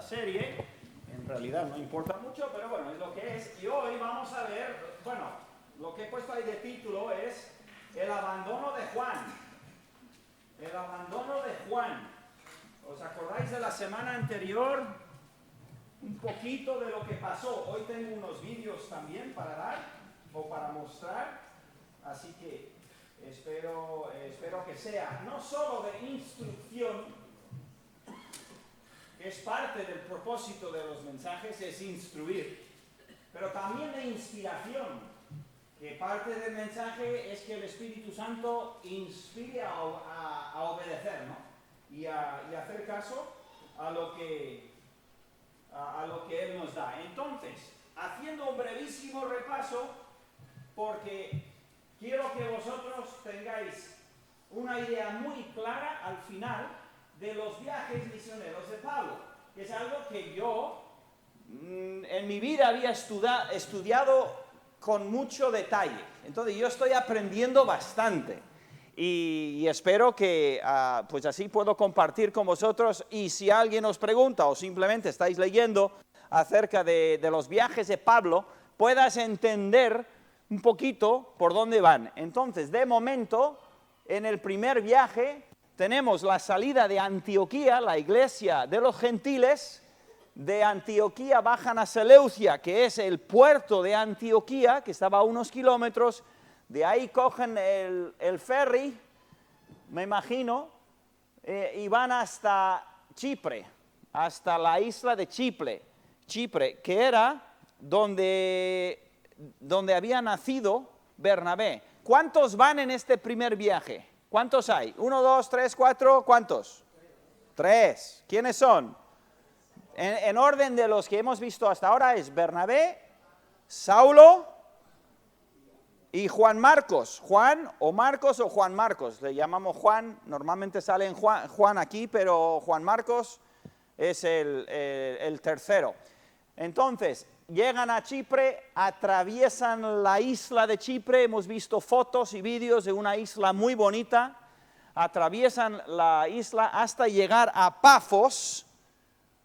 serie. En realidad no importa mucho, pero bueno, es lo que es. Y hoy vamos a ver, bueno, lo que he puesto ahí de título es el abandono de Juan. El abandono de Juan. ¿Os acordáis de la semana anterior? Un poquito de lo que pasó. Hoy tengo unos vídeos también para dar o para mostrar. Así que espero que sea no solo de instrucción, que es parte del propósito de los mensajes, es instruir, pero también de inspiración, que parte del mensaje es que el Espíritu Santo inspire a obedecer, ¿no? Y a hacer caso a lo que Él nos da. Entonces, haciendo un brevísimo repaso, porque quiero que vosotros tengáis una idea muy clara al final de los viajes misioneros de Pablo, que es algo que yo en mi vida había estudiado con mucho detalle. Entonces yo estoy aprendiendo bastante y espero que pues así puedo compartir con vosotros, y si alguien os pregunta o simplemente estáis leyendo acerca de los viajes de Pablo, puedas entender un poquito por dónde van. Entonces, de momento, en el primer viaje tenemos la salida de Antioquía, la iglesia de los gentiles. De Antioquía bajan a Seleucia, que es el puerto de Antioquía, que estaba a unos kilómetros. De ahí cogen el ferry, me imagino, y van hasta Chipre, hasta la isla de Chipre, que era donde había nacido Bernabé. ¿Cuántos van en este primer viaje? ¿Cuántos hay? 1, 2, 3, 4, ¿cuántos? 3. ¿Quiénes son? En orden de los que hemos visto hasta ahora es Bernabé, Saulo y Juan Marcos. Juan o Marcos o Juan Marcos. Le llamamos Juan, normalmente sale en Juan aquí, pero Juan Marcos es el tercero. Entonces, llegan a Chipre, atraviesan la isla de Chipre. Hemos visto fotos y vídeos de una isla muy bonita. Atraviesan la isla hasta llegar a Pafos.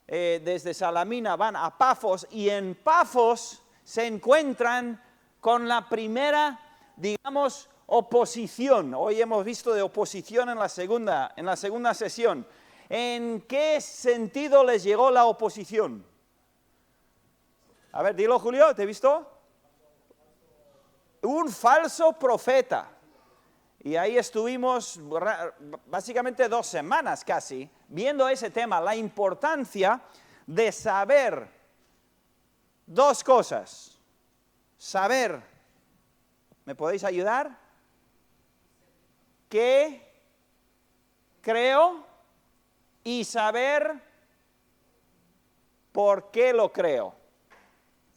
Desde Salamina van a Pafos, y en Pafos se encuentran con la primera, digamos, oposición. Hoy hemos visto de oposición en la segunda sesión. ¿En qué sentido les llegó la oposición? A ver, dilo, Julio, ¿te he visto? Un falso profeta. Y ahí estuvimos básicamente 2 semanas casi viendo ese tema, la importancia de saber 2 cosas. Saber, ¿me podéis ayudar? ¿Qué creo? Y saber por qué lo creo.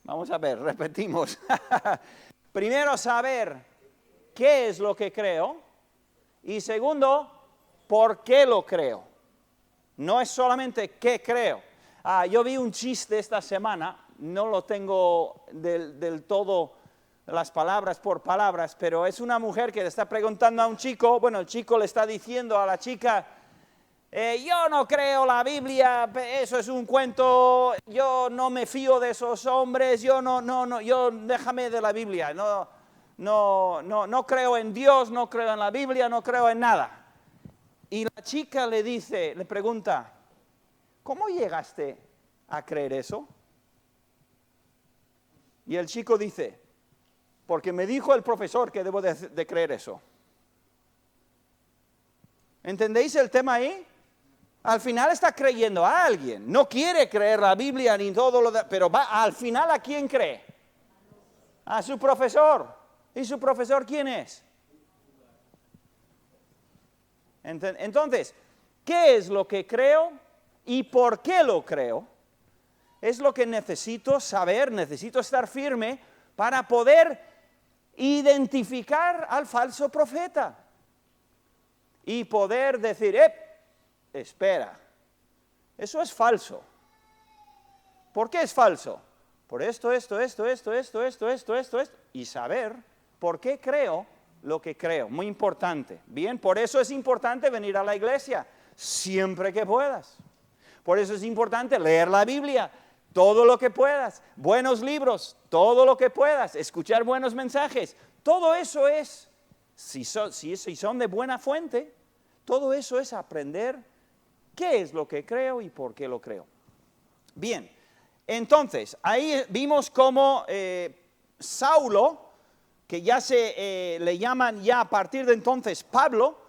Vamos a ver, repetimos. Primero, saber qué es lo que creo, y segundo, por qué lo creo. No es solamente qué creo. Yo vi un chiste esta semana, no lo tengo del todo las palabras por palabras, pero es una mujer que le está preguntando a un chico, bueno, el chico le está diciendo a la chica, yo no creo la Biblia, eso es un cuento, yo no me fío de esos hombres, yo déjame de la Biblia, no creo en Dios, no creo en la Biblia, no creo en nada. Y la chica le pregunta, ¿cómo llegaste a creer eso? Y el chico dice, porque me dijo el profesor que debo de creer eso. ¿Entendéis el tema ahí? Al final está creyendo a alguien. No quiere creer la Biblia ni todo lo demás, pero al final ¿a quién cree? A su profesor. ¿Y su profesor quién es? Entonces, ¿qué es lo que creo y por qué lo creo? Es lo que necesito saber, necesito estar firme para poder identificar al falso profeta y poder decir, espera, eso es falso. ¿Por qué es falso? Por esto, y saber por qué creo lo que creo, muy importante. Bien, por eso es importante venir a la iglesia siempre que puedas. Por eso es importante leer la Biblia, todo lo que puedas, buenos libros, todo lo que puedas, escuchar buenos mensajes. Todo eso es, si son de buena fuente, todo eso es aprender qué es lo que creo y por qué lo creo. Bien, entonces, ahí vimos cómo Saulo, que ya le llaman ya a partir de entonces Pablo,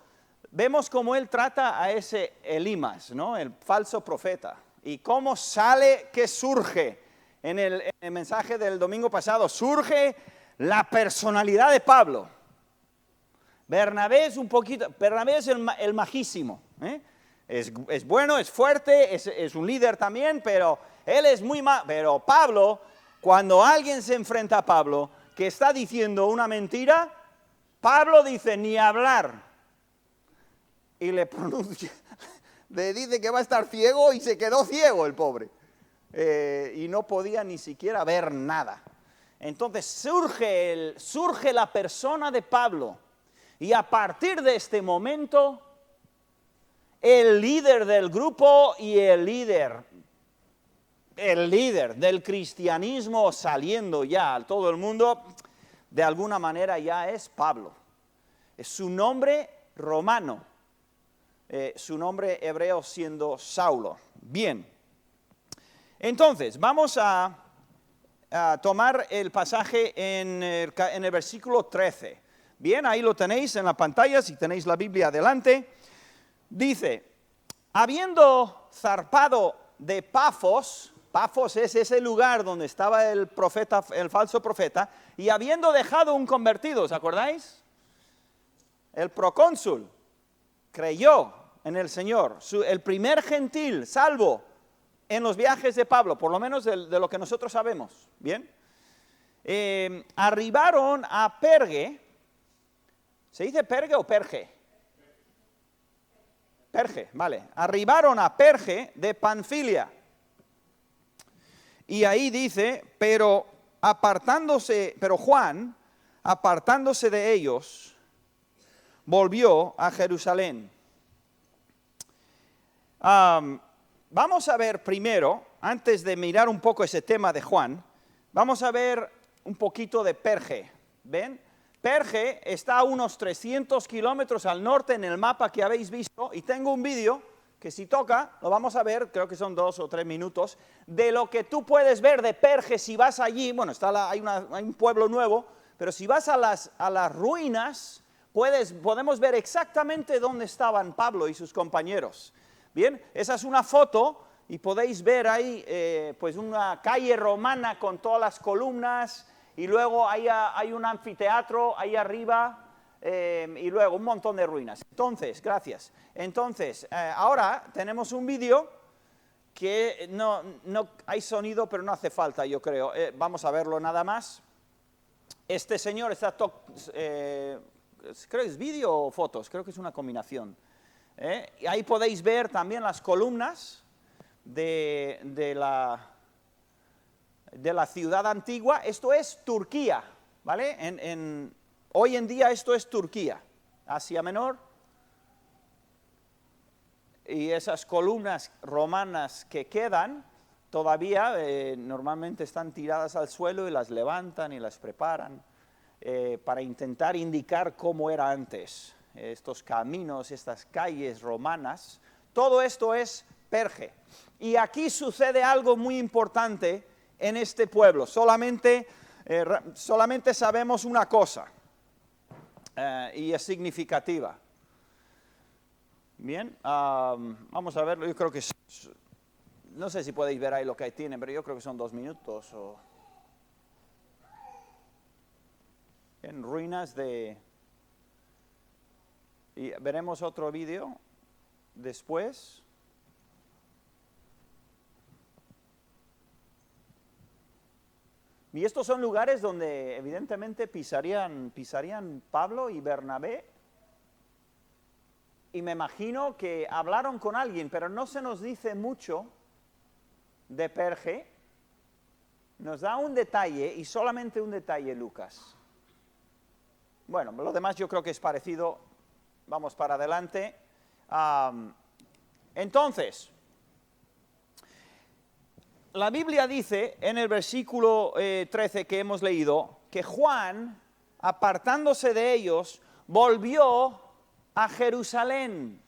vemos cómo él trata a ese Elimas, ¿no? El falso profeta, y cómo surge en el mensaje del domingo pasado, surge la personalidad de Pablo. Bernabé es el majísimo, ¿eh? Es bueno, es fuerte, es un líder también, pero él es muy malo. Pero Pablo, cuando alguien se enfrenta a Pablo, que está diciendo una mentira, Pablo dice, ni hablar. Y le dice que va a estar ciego y se quedó ciego el pobre. Y no podía ni siquiera ver nada. Entonces surge la persona de Pablo. Y a partir de este momento, el líder del grupo y el líder del cristianismo saliendo ya a todo el mundo, de alguna manera ya es Pablo. Es su nombre romano, su nombre hebreo siendo Saulo. Bien, entonces vamos a tomar el pasaje en el versículo 13. Bien, ahí lo tenéis en la pantalla, si tenéis la Biblia adelante. Dice, habiendo zarpado de Pafos es ese lugar donde estaba el falso profeta, y habiendo dejado un convertido, ¿os acordáis? El procónsul creyó en el Señor, el primer gentil salvo en los viajes de Pablo, por lo menos de lo que nosotros sabemos, ¿bien? Arribaron a Perge. ¿Se dice Perge o Perge? Perge, vale. Arribaron a Perge de Panfilia. Y ahí dice, pero Juan, apartándose de ellos, volvió a Jerusalén. Vamos a ver primero, antes de mirar un poco ese tema de Juan, vamos a ver un poquito de Perge. ¿Ven? Perge está a unos 300 kilómetros al norte en el mapa que habéis visto, y tengo un vídeo que si toca, lo vamos a ver, creo que son 2 o 3 minutos, de lo que tú puedes ver de Perge si vas allí. Bueno, hay un pueblo nuevo, pero si vas a las ruinas, podemos ver exactamente dónde estaban Pablo y sus compañeros. Bien, esa es una foto, y podéis ver ahí pues una calle romana con todas las columnas, y luego hay un anfiteatro ahí arriba, y luego un montón de ruinas. Entonces, gracias. Entonces, ahora tenemos un vídeo que no hay sonido, pero no hace falta, yo creo. Vamos a verlo nada más. Este señor está, creo que es vídeo o fotos, creo que es una combinación. Y ahí podéis ver también las columnas de la ciudad antigua. Esto es Turquía, ¿vale? Hoy en día esto es Turquía, Asia Menor. Y esas columnas romanas que quedan todavía normalmente están tiradas al suelo, y las levantan y las preparan para intentar indicar cómo era antes. Estos caminos, estas calles romanas, todo esto es Perge. Y aquí sucede algo muy importante en este pueblo. Solamente sabemos una cosa, y es significativa. Bien, vamos a verlo. Yo creo que, no sé si podéis ver ahí lo que tiene, pero yo creo que son 2 minutos. En ruinas y veremos otro vídeo después. Y estos son lugares donde evidentemente pisarían Pablo y Bernabé. Y me imagino que hablaron con alguien, pero no se nos dice mucho de Perge. Nos da un detalle, y solamente un detalle, Lucas. Bueno, lo demás yo creo que es parecido. Vamos para adelante. Entonces, la Biblia dice en el versículo 13 que hemos leído, que Juan, apartándose de ellos, volvió a Jerusalén.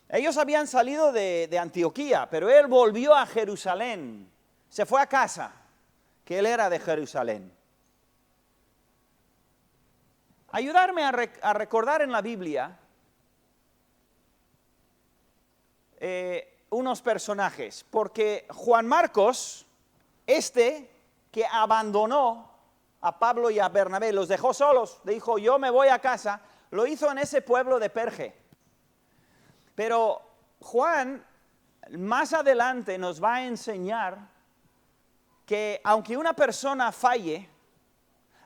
Ellos habían salido de Antioquía, pero él volvió a Jerusalén. Se fue a casa, que él era de Jerusalén. Ayudarme a recordar en la Biblia unos personajes, porque Juan Marcos, que abandonó a Pablo y a Bernabé, los dejó solos, dijo yo me voy a casa, lo hizo en ese pueblo de Perge. Pero Juan más adelante nos va a enseñar que aunque una persona falle,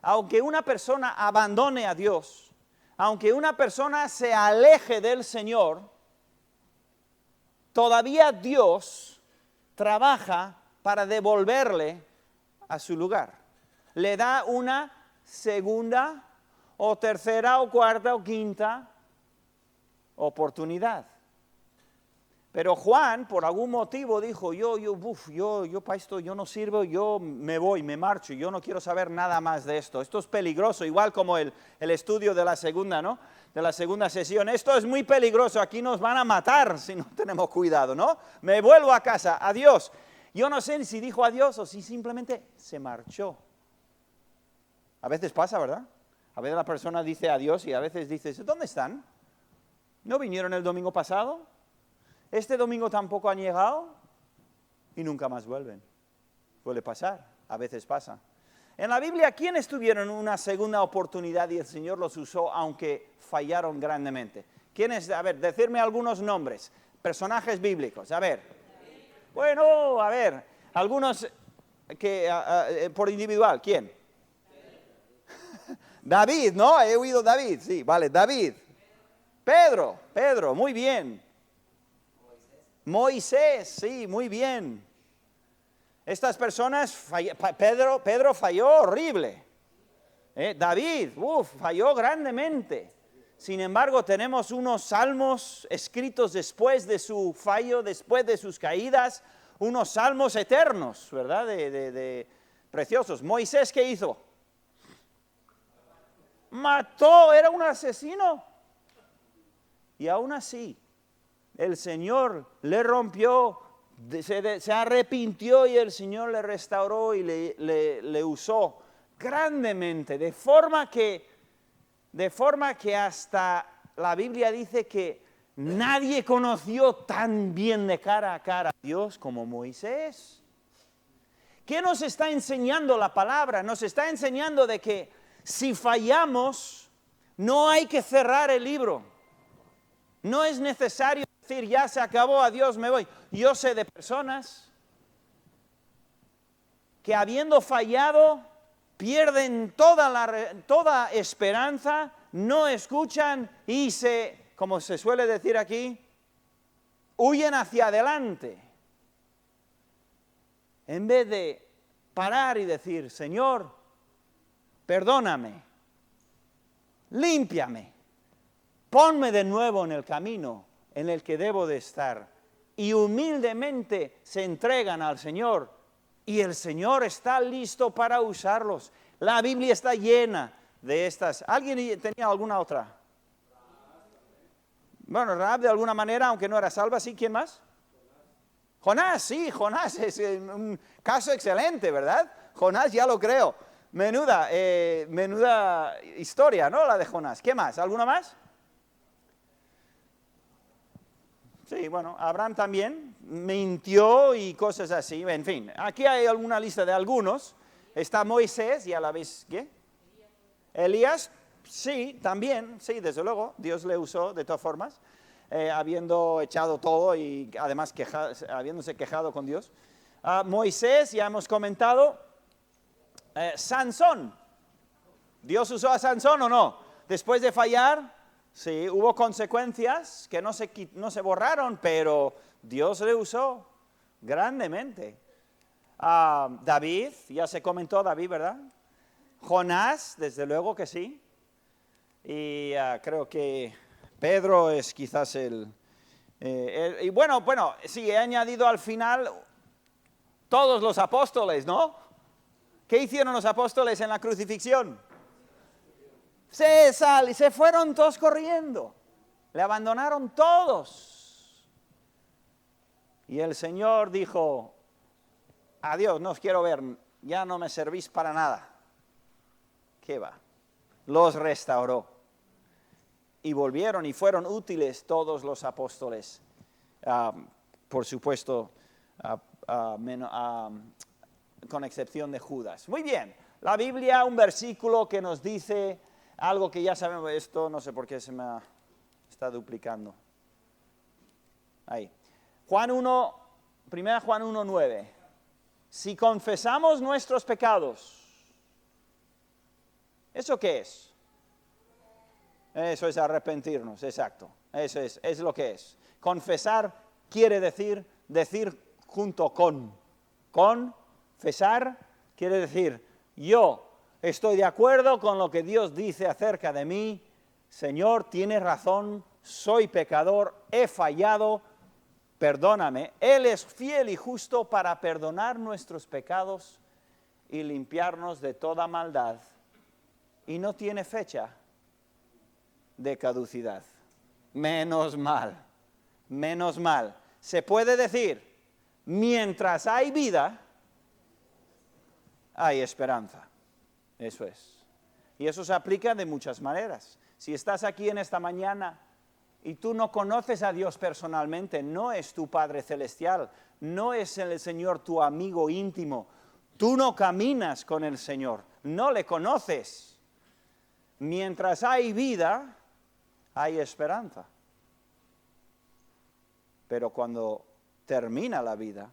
aunque una persona abandone a Dios, aunque una persona se aleje del Señor, todavía Dios trabaja para devolverle a su lugar. Le da una segunda o tercera o cuarta o quinta oportunidad. Pero Juan, por algún motivo, dijo, yo para esto yo no sirvo, yo me voy, me marcho, yo no quiero saber nada más de esto. Esto es peligroso, igual como el estudio de la segunda, ¿no? De la segunda sesión. Esto es muy peligroso, aquí nos van a matar si no tenemos cuidado, ¿no? Me vuelvo a casa, adiós. Yo no sé si dijo adiós o si simplemente se marchó. A veces pasa, ¿verdad? A veces la persona dice adiós y a veces dice, ¿dónde están? ¿No vinieron el domingo pasado? Este domingo tampoco han llegado y nunca más vuelven. Puede pasar, a veces pasa. En la Biblia, ¿quiénes tuvieron una segunda oportunidad y el Señor los usó aunque fallaron grandemente? ¿Quiénes? A ver, decirme algunos nombres, personajes bíblicos, a ver. Bueno, a ver, algunos que por individual, ¿quién? David, ¿no? He oído David, sí, vale, David. Pedro, muy bien. Moisés, sí, muy bien. Estas personas, Pedro falló horrible. David, falló grandemente. Sin embargo, tenemos unos salmos escritos después de su fallo, después de sus caídas, unos salmos eternos, ¿verdad? De preciosos. Moisés, ¿qué hizo? Mató, era un asesino. Y aún así, el Señor le rompió, se arrepintió y el Señor le restauró y le usó grandemente, de forma que hasta la Biblia dice que nadie conoció tan bien de cara a cara a Dios como Moisés. ¿Qué nos está enseñando la palabra? Nos está enseñando de que si fallamos, no hay que cerrar el libro. No es necesario decir, ya se acabó, adiós, me voy. Yo sé de personas que habiendo fallado, pierden toda esperanza, no escuchan y como se suele decir aquí, huyen hacia adelante. En vez de parar y decir, Señor, perdóname, límpiame, ponme de nuevo en el camino en el que debo de estar. Y humildemente se entregan al Señor y el Señor está listo para usarlos. La Biblia está llena de estas. ¿Alguien tenía alguna otra? Bueno, Rahab de alguna manera, aunque no era salva, ¿sí? ¿Quién más? Jonás, sí, Jonás es un caso excelente, ¿verdad? Jonás ya lo creo. Menuda historia, ¿no? La de Jonás. ¿Qué más? ¿Alguna más? Sí, bueno, Abraham también mintió y cosas así, en fin. Aquí hay alguna lista de algunos. Está Moisés, ya la veis, ¿qué? Elías, sí, también, sí, desde luego, Dios le usó de todas formas, habiendo echado todo y además habiéndose quejado con Dios. Moisés, ya hemos comentado. Sansón, ¿Dios usó a Sansón o no? Después de fallar, sí, hubo consecuencias que no se borraron, pero Dios le usó grandemente. David, ya se comentó David, ¿verdad? Jonás, desde luego que sí. Y creo que Pedro es quizás y bueno, sí, he añadido al final todos los apóstoles, ¿no? ¿Qué hicieron los apóstoles en la crucifixión? Se fueron todos corriendo. Le abandonaron todos. Y el Señor dijo, adiós, no os quiero ver, ya no me servís para nada. ¿Qué va? Los restauró. Y volvieron y fueron útiles todos los apóstoles. Por supuesto, con excepción de Judas. Muy bien, la Biblia, un versículo que nos dice algo que ya sabemos. Esto no sé por qué se me está duplicando. Ahí. Juan 1, 1 Juan 1:9. Si confesamos nuestros pecados, ¿eso qué es? Eso es arrepentirnos, exacto. Eso es lo que es. Confesar quiere decir junto con. Confesar quiere decir, yo estoy de acuerdo con lo que Dios dice acerca de mí. Señor, tienes razón, soy pecador, he fallado, perdóname. Él es fiel y justo para perdonar nuestros pecados y limpiarnos de toda maldad. Y no tiene fecha de caducidad. Menos mal. Se puede decir, mientras hay vida, hay esperanza. Eso es. Y eso se aplica de muchas maneras. Si estás aquí en esta mañana y tú no conoces a Dios personalmente, no es tu Padre Celestial, no es el Señor tu amigo íntimo, tú no caminas con el Señor, no le conoces. Mientras hay vida, hay esperanza. Pero cuando termina la vida,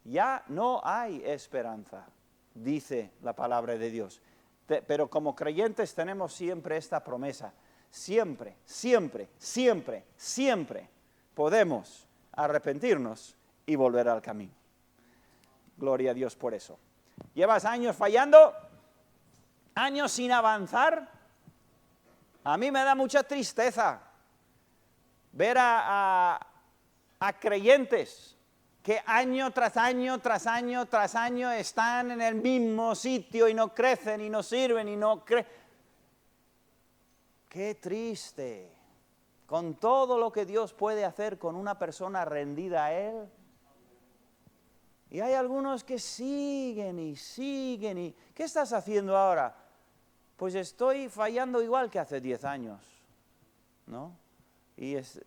ya no hay esperanza, dice la palabra de Dios. Pero como creyentes tenemos siempre esta promesa. Siempre podemos arrepentirnos y volver al camino. Gloria a Dios por eso. ¿Llevas años fallando? ¿Años sin avanzar? A mí me da mucha tristeza ver a creyentes que año tras año están en el mismo sitio y no crecen y no sirven y no ¡Qué triste! Con todo lo que Dios puede hacer con una persona rendida a Él. Y hay algunos que siguen y ¿qué estás haciendo ahora? Pues estoy fallando igual que hace 10 años, ¿no? Y es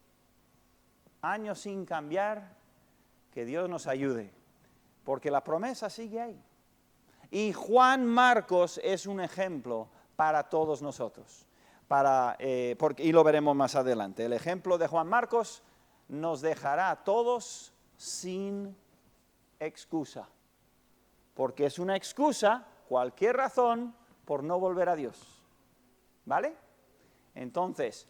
años sin cambiar. Que Dios nos ayude, porque la promesa sigue ahí. Y Juan Marcos es un ejemplo para todos nosotros, y lo veremos más adelante. El ejemplo de Juan Marcos nos dejará a todos sin excusa, porque es una excusa, cualquier razón, por no volver a Dios. ¿Vale? Entonces,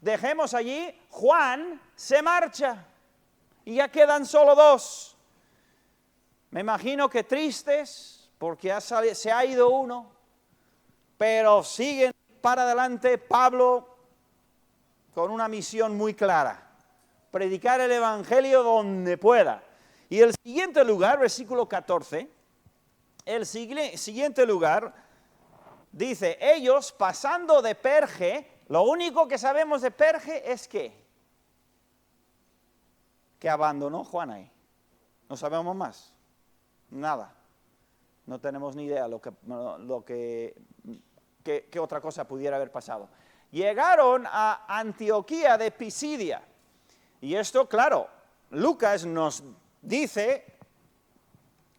dejemos allí, Juan se marcha. Y ya quedan solo 2. Me imagino que tristes, porque se ha ido uno, pero siguen para adelante Pablo con una misión muy clara: predicar el Evangelio donde pueda. Y el siguiente lugar, versículo 14, el siguiente lugar dice, ellos pasando de Perge, lo único que sabemos de Perge es que abandonó Juan ahí. No sabemos más. Nada. No tenemos ni idea qué otra cosa pudiera haber pasado. Llegaron a Antioquía de Pisidia. Y esto, claro, Lucas nos dice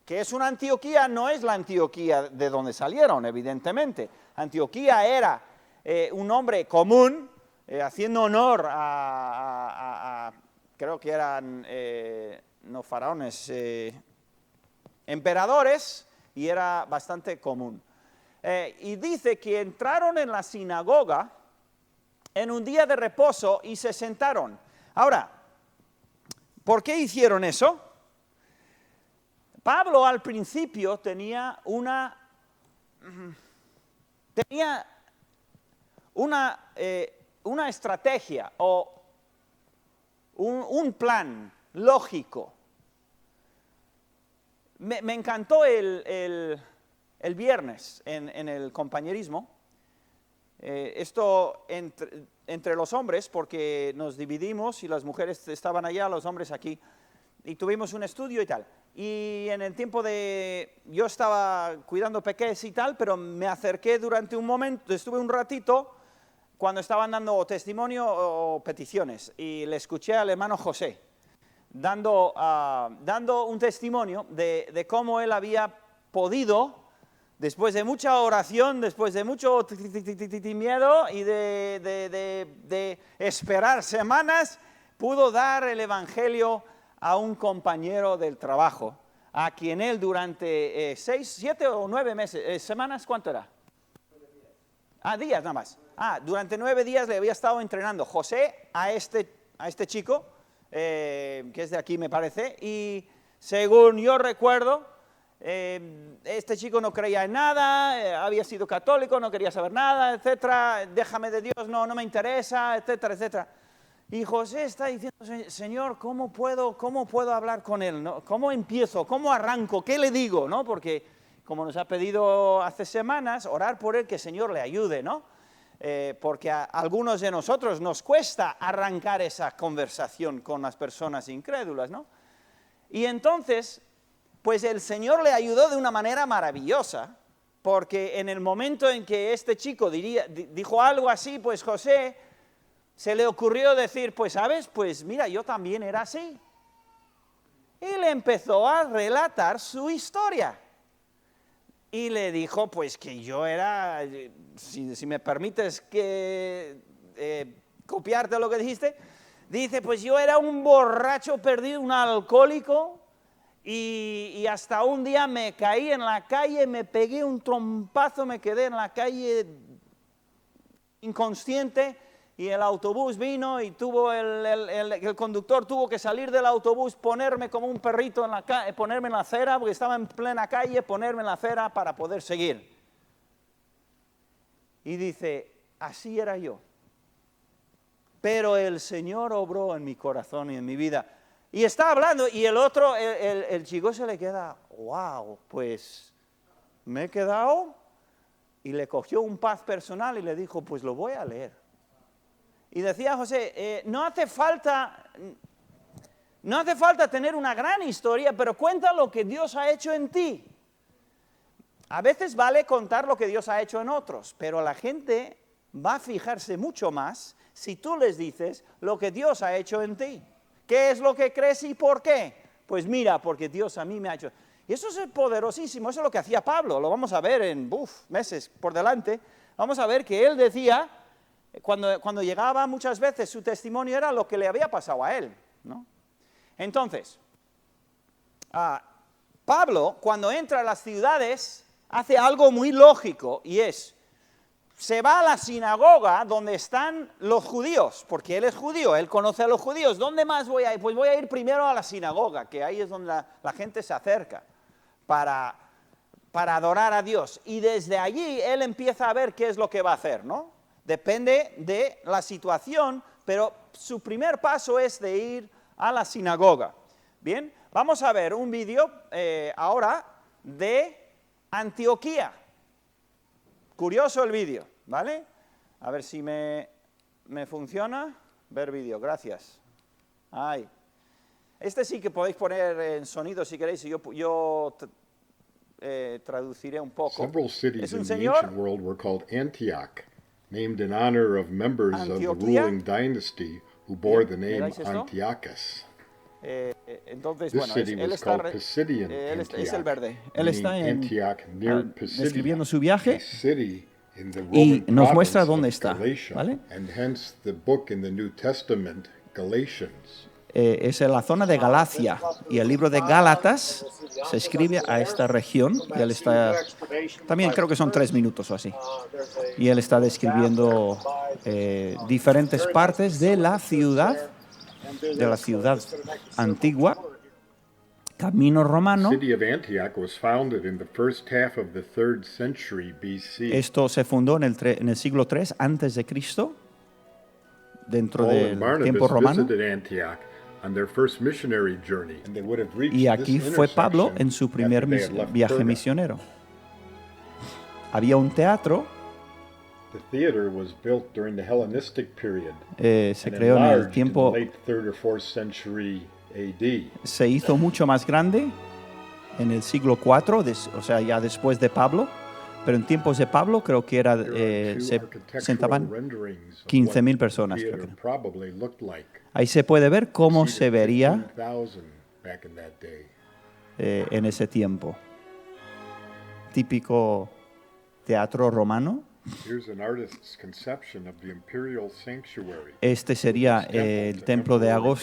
que es una Antioquía, no es la Antioquía de donde salieron, evidentemente. Antioquía era un nombre común, haciendo honor a creo que eran, no faraones, emperadores, y era bastante común. Y dice que entraron en la sinagoga en un día de reposo y se sentaron. Ahora, ¿por qué hicieron eso? Pablo al principio tenía una estrategia o un plan lógico. Me encantó el viernes en el compañerismo. Esto entre los hombres, porque nos dividimos y las mujeres estaban allá, los hombres aquí, y tuvimos un estudio y tal. Y en el tiempo yo estaba cuidando peques y tal, pero me acerqué durante un momento, estuve un ratito, cuando estaban dando testimonio o peticiones, y le escuché al hermano José, dando un testimonio de cómo él había podido, después de mucha oración, después de mucho miedo y de esperar semanas, pudo dar el evangelio a un compañero del trabajo, a quien él durante 6, 7 o 9 meses, semanas, ¿cuánto era? Días nada más. Durante 9 días le había estado entrenando José a este chico, que es de aquí me parece, y según yo recuerdo, este chico no creía en nada, había sido católico, no quería saber nada, etcétera, déjame de Dios, no me interesa, etcétera, etcétera. Y José está diciendo, Señor, ¿cómo puedo hablar con él? ¿No? ¿Cómo empiezo? ¿Cómo arranco? ¿Qué le digo? ¿No? Porque, como nos ha pedido hace semanas, orar por él, que el Señor le ayude, ¿no? Porque a algunos de nosotros nos cuesta arrancar esa conversación con las personas incrédulas, ¿no? Y entonces, pues el Señor le ayudó de una manera maravillosa, porque en el momento en que este chico dijo algo así, pues José se le ocurrió decir, pues sabes, pues mira, yo también era así. Y le empezó a relatar su historia. Y le dijo, pues que yo era, si me permites que copiarte lo que dijiste, dice, pues yo era un borracho perdido, un alcohólico, y hasta un día me caí en la calle, me pegué un trompazo, me quedé en la calle inconsciente, y el autobús vino y el conductor tuvo que salir del autobús, ponerme como un perrito ponerme en la acera, porque estaba en plena calle, ponerme en la acera para poder seguir. Y dice, así era yo. Pero el Señor obró en mi corazón y en mi vida. Y está hablando, y el otro, el chico se le queda, wow, pues me he quedado, y le cogió un paz personal y le dijo, pues lo voy a leer. Y decía José, no hace falta tener una gran historia, pero cuenta lo que Dios ha hecho en ti. A veces vale contar lo que Dios ha hecho en otros, pero la gente va a fijarse mucho más si tú les dices lo que Dios ha hecho en ti. ¿Qué es lo que crees y por qué? Pues mira, porque Dios a mí me ha hecho. Y eso es poderosísimo, eso es lo que hacía Pablo, lo vamos a ver en meses por delante. Vamos a ver que él decía, cuando llegaba muchas veces su testimonio era lo que le había pasado a él, ¿no? Entonces, Pablo, cuando entra a las ciudades, hace algo muy lógico, y se va a la sinagoga donde están los judíos, porque él es judío, él conoce a los judíos. ¿Dónde más voy a ir? Pues voy a ir primero a la sinagoga, que ahí es donde la gente se acerca para adorar a Dios. Y desde allí él empieza a ver qué es lo que va a hacer, ¿no? Depende de la situación, pero su primer paso es de ir a la sinagoga. Bien, vamos a ver un vídeo ahora de Antioquía. Curioso el vídeo, ¿vale? A ver si me funciona. Ver vídeo, gracias. Ay. Este sí que podéis poner en sonido si queréis, y yo traduciré un poco. Several cities in the ancient world were called Antioch, named in honor of members of the ruling dynasty who bore the name Antiochus. Entonces, This city was called Pisidian Antioch, es el verde. Él está Antioch near describiendo Pisidia, su viaje a city in the y Roman nos muestra province dónde of está, Galatia, ¿vale? and hence the book in the New Testament, Galatians. Es en la zona de Galacia, y el libro de Gálatas se escribe a esta región, y él está, también creo que son 3 minutos o así, y él está describiendo diferentes partes de la ciudad antigua, camino romano. The city of Antioch was founded in the first half of the 3rd century BC. Esto se fundó en el siglo III antes de Cristo, dentro del tiempo romano. Visited Antioch on their first missionary journey, and they would have reached Y aquí this fue Pablo intersection en su primer after they had left viaje Perga. misionero. Había un teatro, The theater was built during the Hellenistic period se and creó en el enlarged in the tiempo, late 3rd or 4th century AD. se hizo mucho más grande en el siglo IV, o sea, ya después de Pablo, pero en tiempos de Pablo creo que era, There are two se architectural sentaban renderings of 15,000 what personas, the creo theater que. probably looked like. Ahí se puede ver cómo se Seated vería 15,000 back in that day. en ese tiempo. Típico teatro romano. Here's an artist's conception of the imperial sanctuary. Este sería This temple el to templo de Emperor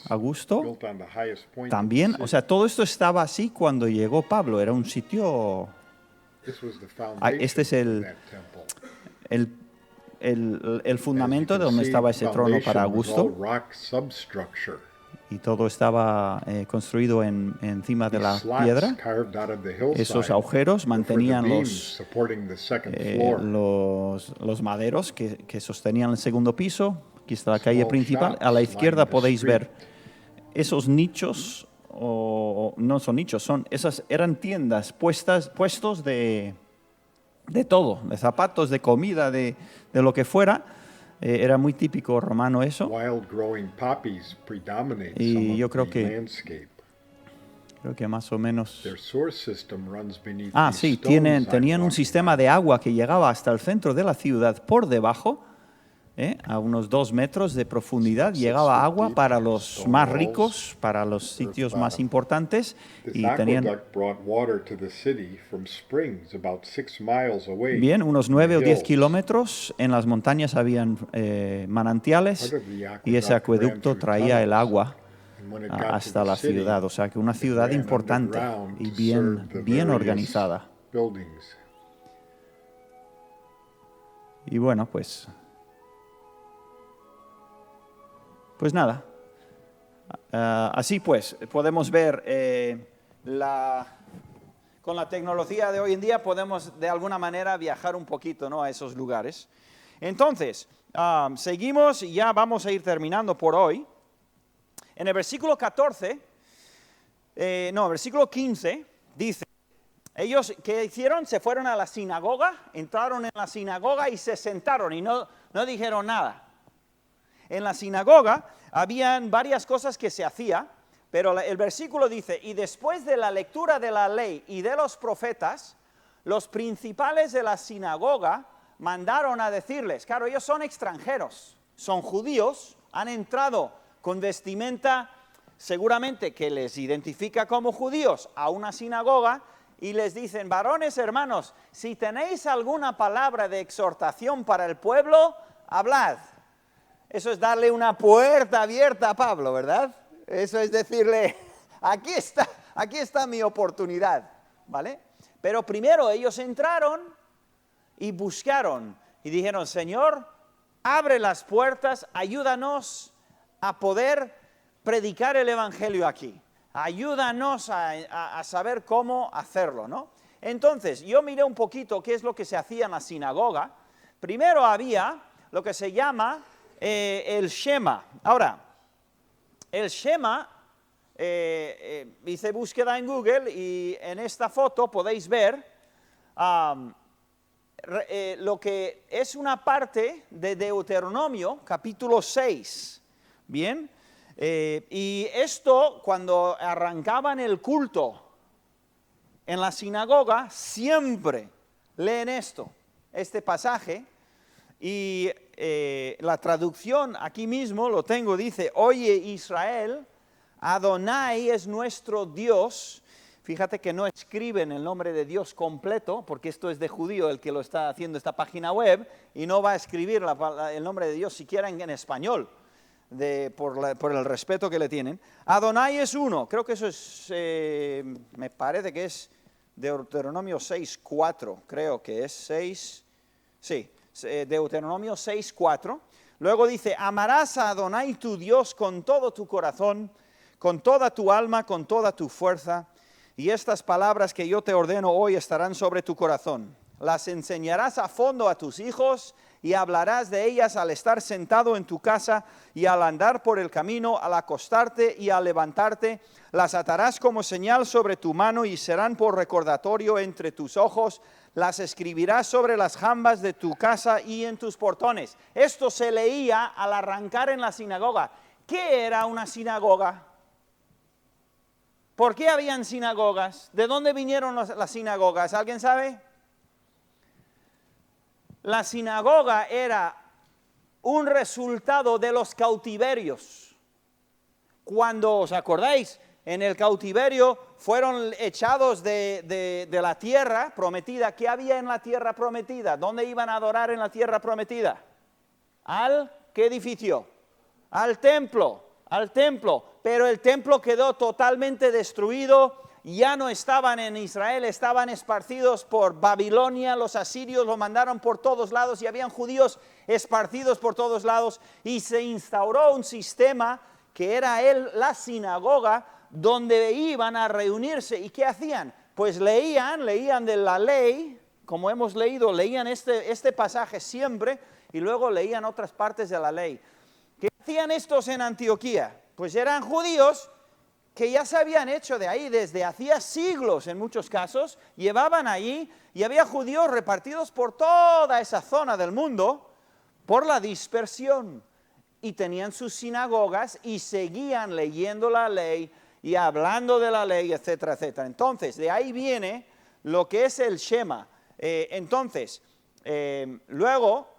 Augusto. built on the highest point También, of the o sea, todo esto estaba así cuando llegó Pablo. Era un sitio, city. This was the foundation este es of that temple. el fundamento As de you donde can estaba see, ese trono para foundation was all Augusto. rock substructure. Y todo estaba construido encima de la These slots piedra. carved out of the hillside Esos agujeros were for the mantenían beams los, supporting the second floor. los maderos que sostenían el segundo piso. Aquí está la calle Small principal. shops A la izquierda lined the podéis street. ver esos nichos, o no son nichos, eran tiendas puestos de todo, de zapatos, de comida, de lo que fuera. Era muy típico romano eso. Wild growing poppies predominate Y some yo of creo the que- landscape. Creo que más o menos. Their source system runs beneath Ah, these sí, stones tenían I'm un walking sistema on. de agua que llegaba hasta el centro de la ciudad por debajo, a unos 2 metros de profundidad. Llegaba agua para los más ricos, para los sitios más importantes, This y tenían, aqueduct brought water to the city from springs about 6 miles away. bien, unos in 9 o the 10 hills. kilómetros. En las montañas habían manantiales, Part of the y ese aqueduct ran acueducto through traía el tunnels, agua and when it got to hasta the la city, ciudad. O sea que una it ciudad ran importante underground y to bien serve the bien various organizada. buildings. Y bueno, pues nada. Así pues, podemos ver con la tecnología de hoy en día podemos de alguna manera viajar un poquito, ¿no?, a esos lugares. Entonces, seguimos y ya vamos a ir terminando por hoy. En el versículo 15 dice: ellos, ¿qué hicieron? Se fueron a la sinagoga, entraron en la sinagoga y se sentaron y no dijeron nada. En la sinagoga habían varias cosas que se hacía, pero el versículo dice: y después de la lectura de la ley y de los profetas, los principales de la sinagoga mandaron a decirles, claro, ellos son extranjeros, son judíos, han entrado con vestimenta seguramente que les identifica como judíos a una sinagoga, y les dicen: varones hermanos, si tenéis alguna palabra de exhortación para el pueblo, hablad. Eso es darle una puerta abierta a Pablo, ¿verdad? Eso es decirle: aquí está mi oportunidad, ¿vale? Pero primero ellos entraron y buscaron y dijeron: Señor, abre las puertas, ayúdanos a poder predicar el evangelio aquí. Ayúdanos a saber cómo hacerlo, ¿no? Entonces, yo miré un poquito qué es lo que se hacía en la sinagoga. Primero había lo que se llama el Shema. Ahora, el Shema, hice búsqueda en Google y en esta foto podéis ver lo que es una parte de Deuteronomio, capítulo 6. Bien. Y esto, cuando arrancaban el culto en la sinagoga, siempre leen este pasaje, y la traducción aquí mismo lo tengo, dice: oye Israel, Adonai es nuestro Dios. Fíjate que no escriben el nombre de Dios completo, porque esto es de judío el que lo está haciendo esta página web, y no va a escribir el nombre de Dios siquiera en español. Por el respeto que le tienen. Adonai es uno. Creo que eso es, me parece que es Deuteronomio 6:4. Creo que es 6. Sí, Deuteronomio 6:4. Luego dice: amarás a Adonai tu Dios con todo tu corazón, con toda tu alma, con toda tu fuerza. Y estas palabras que yo te ordeno hoy estarán sobre tu corazón. Las enseñarás a fondo a tus hijos y hablarás de ellas al estar sentado en tu casa y al andar por el camino, al acostarte y al levantarte. Las atarás como señal sobre tu mano y serán por recordatorio entre tus ojos. Las escribirás sobre las jambas de tu casa y en tus portones. Esto se leía al arrancar en la sinagoga. ¿Qué era una sinagoga? ¿Por qué habían sinagogas? ¿De dónde vinieron las sinagogas? ¿Alguien sabe? La sinagoga era un resultado de los cautiverios. Cuando, ¿os acordáis? En el cautiverio fueron echados de la tierra prometida. ¿Qué había en la tierra prometida? ¿Dónde iban a adorar en la tierra prometida? ¿Qué edificio? Al templo. Pero el templo quedó totalmente destruido. Ya no estaban en Israel, estaban esparcidos por Babilonia. Los asirios lo mandaron por todos lados y habían judíos esparcidos por todos lados. Y se instauró un sistema que era la sinagoga, donde iban a reunirse. ¿Y qué hacían? Pues leían de la ley, como hemos leído, leían este pasaje siempre y luego leían otras partes de la ley. ¿Qué hacían estos en Antioquía? Pues eran judíos que ya se habían hecho de ahí desde hacía siglos en muchos casos, llevaban allí y había judíos repartidos por toda esa zona del mundo por la dispersión. Y tenían sus sinagogas y seguían leyendo la ley y hablando de la ley, etcétera, etcétera. Entonces, de ahí viene lo que es el Shema. Luego,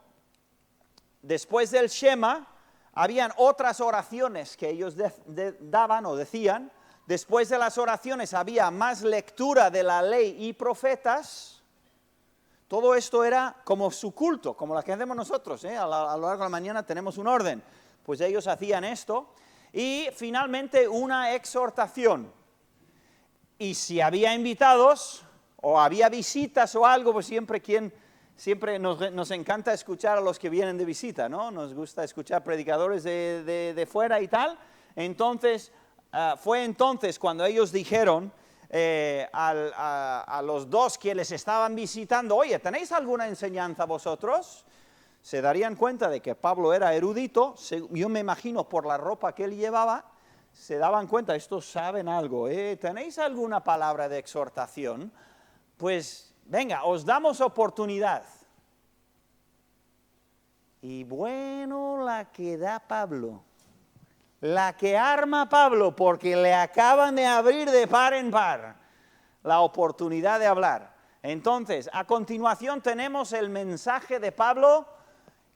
después del Shema, habían otras oraciones que ellos daban o decían. Después de las oraciones había más lectura de la ley y profetas. Todo esto era como su culto, como la que hacemos nosotros. A lo largo de la mañana tenemos un orden. Pues ellos hacían esto. Y finalmente una exhortación. Y si había invitados o había visitas o algo, pues siempre nos encanta escuchar a los que vienen de visita, ¿no? Nos gusta escuchar predicadores de fuera y tal. Entonces, fue entonces cuando ellos dijeron a los dos que les estaban visitando, oye, ¿tenéis alguna enseñanza vosotros? Se darían cuenta de que Pablo era erudito, yo me imagino por la ropa que él llevaba, se daban cuenta, estos saben algo, ¿tenéis alguna palabra de exhortación? Pues venga, os damos oportunidad. Y bueno, la que da Pablo, la que arma Pablo, porque le acaban de abrir de par en par la oportunidad de hablar. Entonces, a continuación tenemos el mensaje de Pablo,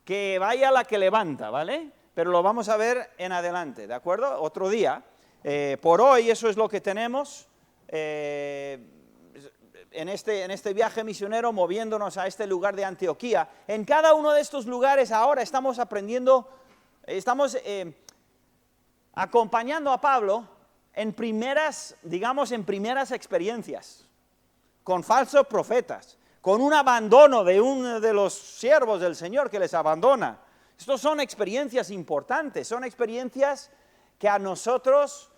que vaya la que levanta, ¿vale? Pero lo vamos a ver en adelante, ¿de acuerdo? Otro día. Por hoy eso es lo que tenemos en este viaje misionero, moviéndonos a este lugar de Antioquía. En cada uno de estos lugares ahora estamos aprendiendo, estamos acompañando a Pablo en primeras experiencias, con falsos profetas, con un abandono de uno de los siervos del Señor que les abandona. Estas son experiencias importantes, son experiencias que a nosotros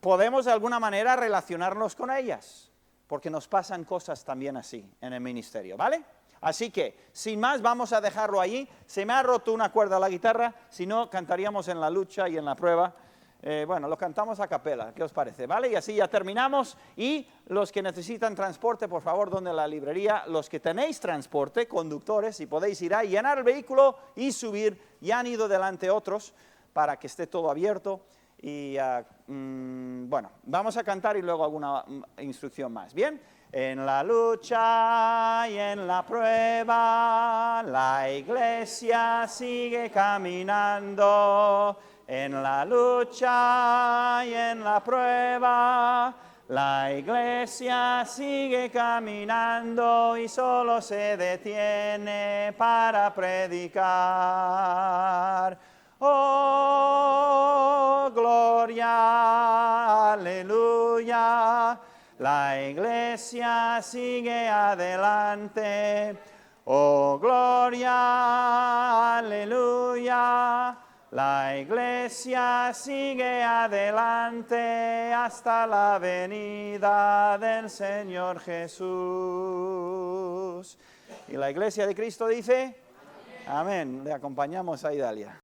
podemos de alguna manera relacionarnos con ellas, porque nos pasan cosas también así en el ministerio, ¿vale? Así que, sin más, vamos a dejarlo allí. Se me ha roto una cuerda a la guitarra, si no, cantaríamos en la lucha y en la prueba. Bueno, lo cantamos a capela, ¿qué os parece? ¿Vale? Y así ya terminamos. Y los que necesitan transporte, por favor, donde la librería. Los que tenéis transporte, conductores, si podéis ir a llenar el vehículo y subir. Ya han ido delante otros para que esté todo abierto. Y bueno, vamos a cantar y luego alguna instrucción más. ¿Bien? En la lucha y en la prueba, la iglesia sigue caminando. En la lucha y en la prueba, la iglesia sigue caminando y solo se detiene para predicar. Oh, gloria, aleluya, la iglesia sigue adelante. Oh, gloria, aleluya, la iglesia sigue adelante hasta la venida del Señor Jesús. Y la iglesia de Cristo dice... Amén. Le acompañamos a Idalia.